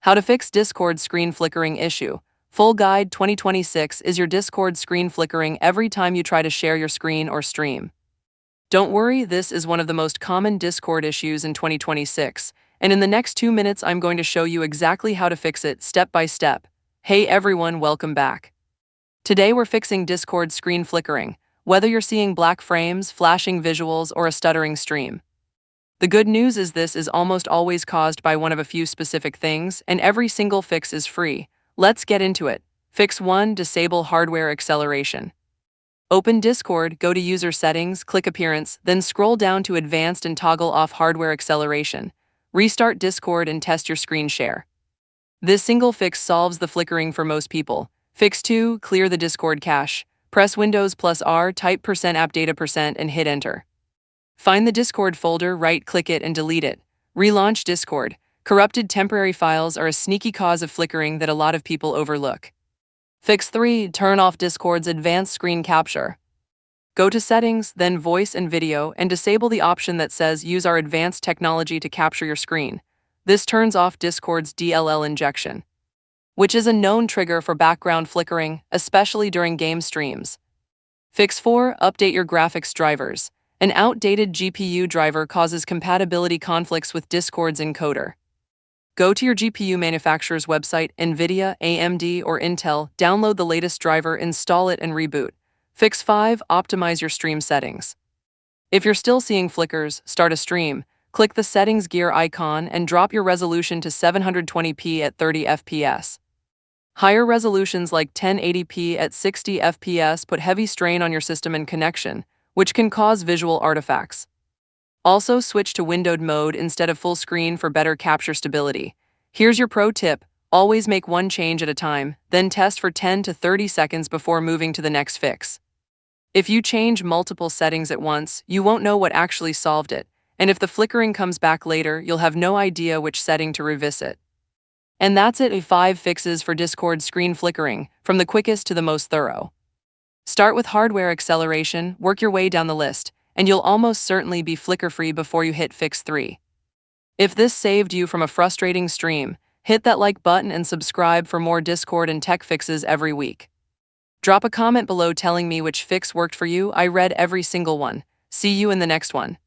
How to fix Discord screen flickering issue. Full Guide 2026 is your Discord screen flickering every time you try to share your screen or stream. Don't worry, this is one of the most common Discord issues in 2026, and in the next 2 minutes I'm going to show you exactly how to fix it step by step. Hey everyone, welcome back. Today we're fixing Discord screen flickering, whether you're seeing black frames, flashing visuals, or a stuttering stream. The good news is this is almost always caused by one of a few specific things, and every single fix is free. Let's get into it. Fix 1. Disable hardware acceleration. Open Discord, go to User Settings, click Appearance, then scroll down to Advanced and toggle off hardware acceleration. Restart Discord and test your screen share. This single fix solves the flickering for most people. Fix 2. Clear the Discord cache. Press Windows plus R, type %appdata% and hit Enter. Find the Discord folder, right-click it and delete it. Relaunch Discord. Corrupted temporary files are a sneaky cause of flickering that a lot of people overlook. Fix 3. Turn off Discord's advanced screen capture. Go to Settings, then Voice and Video, and disable the option that says Use our advanced technology to capture your screen. This turns off Discord's DLL injection, which is a known trigger for background flickering, especially during game streams. Fix 4. Update your graphics drivers. An outdated GPU driver causes compatibility conflicts with Discord's encoder. Go to your GPU manufacturer's website, NVIDIA, AMD, or Intel, download the latest driver, install it, and reboot. Fix 5. Optimize your stream settings. If you're still seeing flickers, start a stream. Click the settings gear icon and drop your resolution to 720p at 30 FPS. Higher resolutions like 1080p at 60 FPS put heavy strain on your system and connection, which can cause visual artifacts. Also, switch to windowed mode instead of full screen for better capture stability. Here's your pro tip: always make one change at a time, then test for 10 to 30 seconds before moving to the next fix. If you change multiple settings at once, you won't know what actually solved it, and if the flickering comes back later, you'll have no idea which setting to revisit. And that's it, 5 fixes for Discord screen flickering, from the quickest to the most thorough. Start with hardware acceleration, work your way down the list, and you'll almost certainly be flicker-free before you hit fix 3. If this saved you from a frustrating stream, hit that like button and subscribe for more Discord and tech fixes every week. Drop a comment below telling me which fix worked for you. I read every single one. See you in the next one.